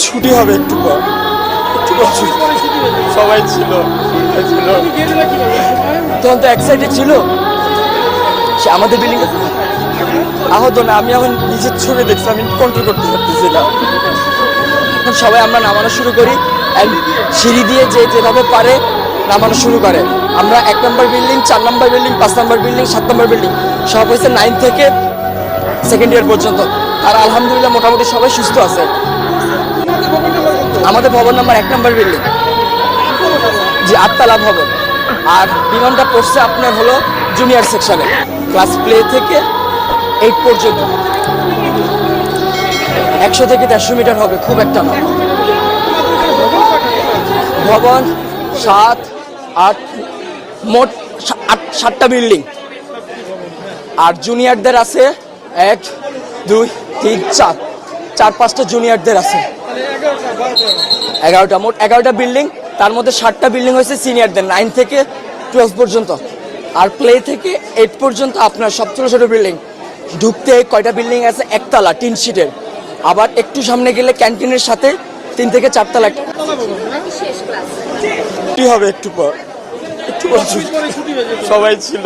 ছুটি হবে একটু পর, সবাই ছিল তখন তো এক্সাইটেড ছিল। সে আমাদের বিল্ডিং আহত না, আমি এখন নিজের ছবি দেখছি, আমি কন্ট্রোল করতে পারতেছি না। এখন সবাই আমরা নামানো শুরু করি, সিঁড়ি দিয়ে যে যেভাবে পারে নামানো শুরু করে। আমরা 1 নম্বর বিল্ডিং, 4 নম্বর বিল্ডিং, 5 নম্বর বিল্ডিং, 7 নম্বর বিল্ডিং, সব হয়েছে 9 থেকে সেকেন্ড ইয়ার পর্যন্ত। আর আলহামদুলিল্লাহ মোটামুটি সবাই সুস্থ আছে। আমাদের ভবন নাম্বার 1 নম্বর বিল্ডিং, জি 8তলা ভবন। আর বিমানটা পড়ছে আপনার হলো জুনিয়র সেকশনে, ক্লাস প্লে থেকে 8 পর্যন্ত। 100 থেকে 150 মিটার হবে, খুব একটা না। ভবন 7, 8, মোট 7টা বিল্ডিং। আর জুনিয়রদের আছে 1, 2, 3, 4, 4-5টা জুনিয়রদের আছে। 11টা, মোট 11টা বিল্ডিং। তার মধ্যে 7টা বিল্ডিং হয়েছে সিনিয়রদের, 9 থেকে 12 পর্যন্ত। আর প্লে থেকে 8 পর্যন্ত আপনার সব ছোটো ছোটো বিল্ডিং। ঢুকতে কয়টা বিল্ডিং আছে, 1তলা টিন শিটের। আবার একটু সামনে গেলে ক্যান্টিনের সাথে 3 থেকে 4 তলা। ছুটি হবে একটু পর, সবাই ছিল।